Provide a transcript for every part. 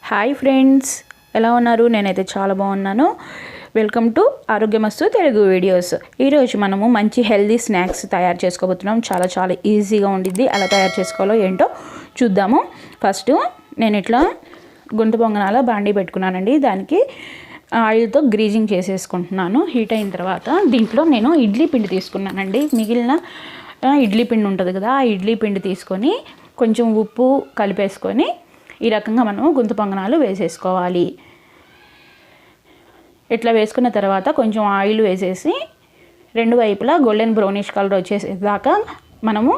Hi friends, ఎలా ఉన్నారు? నేనైతే చాలా బాగున్నాను. Welcome to Arogyamastu Telugu videos. ఈరోజు మనము మంచి హెల్దీ స్నాక్స్ తయారు చేసుకోబోతున్నాం. చాలా ఈజీగా ఉండిద్ది. ఎలా తయారు చేసుకోవాలో ఏంటో చూద్దాము. ఫస్ట్ నేను ఇట్లా గుంత పొంగనాల బాండీ పెట్టుకున్నానండి. దానికి ఆయిల్తో గ్రీజింగ్ చేసేసుకుంటున్నాను. హీట్ అయిన తర్వాత దీంట్లో నేను ఇడ్లీ పిండి తీసుకున్నానండి. మిగిలిన ఇడ్లీ పిండి ఉంటుంది కదా, ఆ ఇడ్లీ పిండి తీసుకొని కొంచెం ఉప్పు కలిపేసుకొని ఈ రకంగా మనం గుంత పొంగనాలు వేసేసుకోవాలి. ఇట్లా వేసుకున్న తర్వాత కొంచెం ఆయిల్ వేసేసి రెండు వైపులా గోల్డెన్ బ్రౌనిష్ కలర్ వచ్చేసేదాకా మనము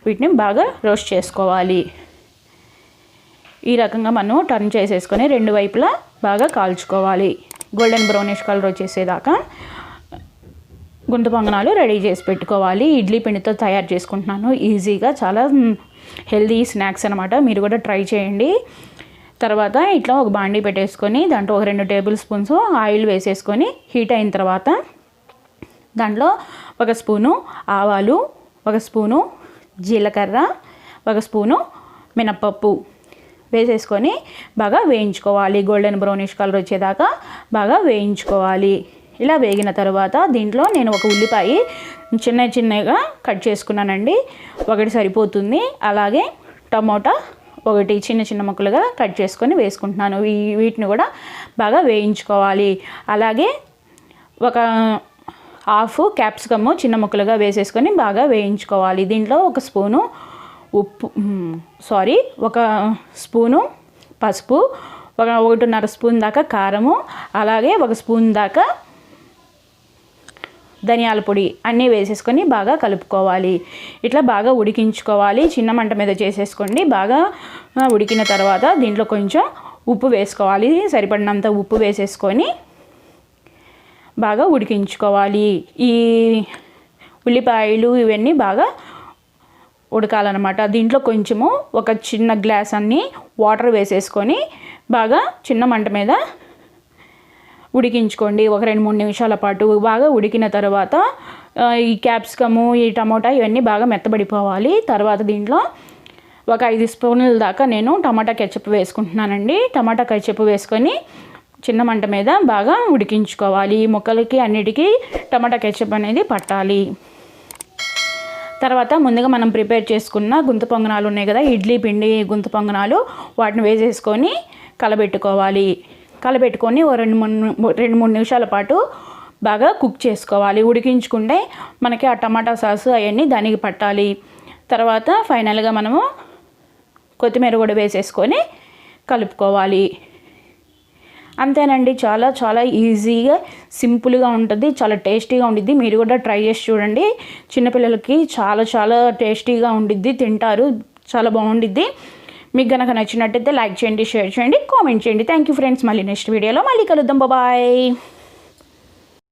వీటిని బాగా రోస్ట్ చేసుకోవాలి. ఈ రకంగా మనం టర్న్ చేసేసుకొని రెండు వైపులా బాగా కాల్చుకోవాలి. గోల్డెన్ బ్రౌనిష్ కలర్ వచ్చేసేదాకా గుంత పొంగనాలు రెడీ చేసి పెట్టుకోవాలి. ఇడ్లీ పిండితో తయారు చేసుకుంటున్నాను. ఈజీగా చాలా హెల్దీ స్నాక్స్ అనమాట. మీరు కూడా ట్రై చేయండి. తర్వాత ఇట్లా ఒక బాండీ పెట్టేసుకొని దాంట్లో ఒక 2 టేబుల్ స్పూన్స్ ఆయిల్ వేసేసుకొని హీట్ అయిన తర్వాత దాంట్లో 1 స్పూను ఆవాలు, 1 స్పూను జీలకర్ర, 1 స్పూను మినపప్పు వేసేసుకొని బాగా వేయించుకోవాలి. గోల్డెన్ బ్రౌనిష్ కలర్ వచ్చేదాకా బాగా వేయించుకోవాలి. ఇలా వేగిన తర్వాత దీంట్లో నేను ఒక ఉల్లిపాయ చిన్నగా కట్ చేసుకున్నానండి. ఒకటి సరిపోతుంది. అలాగే టమోటా ఒకటి చిన్న ముక్కలుగా కట్ చేసుకొని వేసుకుంటున్నాను. వీటిని కూడా బాగా వేయించుకోవాలి. అలాగే ఒక హాఫ్ క్యాప్సికమ్ చిన్న ముక్కలుగా వేసేసుకొని బాగా వేయించుకోవాలి. దీంట్లో 1 స్పూను పసుపు, 1.5 స్పూన్ దాకా కారము, అలాగే 1 స్పూన్ దాకా ధనియాల పొడి అన్నీ వేసేసుకొని బాగా కలుపుకోవాలి. ఇట్లా బాగా ఉడికించుకోవాలి. చిన్న మంట మీద చేసేసుకోండి. బాగా ఉడికిన తర్వాత దీంట్లో కొంచెం ఉప్పు వేసుకోవాలి. సరిపడినంత ఉప్పు వేసేసుకొని బాగా ఉడికించుకోవాలి. ఈ ఉల్లిపాయలు ఇవన్నీ బాగా ఉడకాలన్నమాట. దీంట్లో కొంచెము ఒక చిన్న గ్లాస్ అన్ని వాటర్ వేసేసుకొని బాగా చిన్న మంట మీద ఉడికించుకోండి. ఒక 2-3 నిమిషాల పాటు బాగా ఉడికిన తర్వాత ఈ క్యాప్సికము, ఈ టమోటా ఇవన్నీ బాగా మెత్తబడిపోవాలి. తర్వాత దీంట్లో ఒక 5 స్పూన్ల దాకా నేను టమాటా కెచప్ వేసుకుంటున్నానండి. టమాటా కెచప్ వేసుకొని చిన్న మంట మీద బాగా ఉడికించుకోవాలి. ఈ ముక్కలకి అన్నిటికీ టమాటా కెచప్ అనేది పట్టాలి. తర్వాత ముందుగా మనం ప్రిపేర్ చేసుకున్న గుంత పొంగనాలు ఉన్నాయి కదా, ఇడ్లీ పిండి గుంత పొంగనాలు, వాటిని వేసేసుకొని కలబెట్టుకోవాలి. కలబెట్టుకొని 2-3 నిమిషాల పాటు బాగా కుక్ చేసుకోవాలి. ఉడికించుకుంటే మనకి ఆ టమాటా సాసు అవన్నీ దానికి పట్టాలి. తర్వాత ఫైనల్గా మనము కొత్తిమీర కూడా వేసేసుకొని కలుపుకోవాలి. అంతేనండి. చాలా ఈజీగా సింపుల్గా ఉంటుంది. చాలా టేస్టీగా ఉండిద్ది. మీరు కూడా ట్రై చేసి చూడండి. చిన్నపిల్లలకి చాలా టేస్టీగా ఉండిద్ది. తింటారు. చాలా బాగుండిద్ది. మీకు కనుక నచ్చినట్టయితే లైక్ చేయండి, షేర్ చేయండి, కామెంట్ చేయండి. Thank you friends. మళ్ళీ నెక్స్ట్ వీడియోలో మళ్ళీ కలుద్దాం. బాయ్.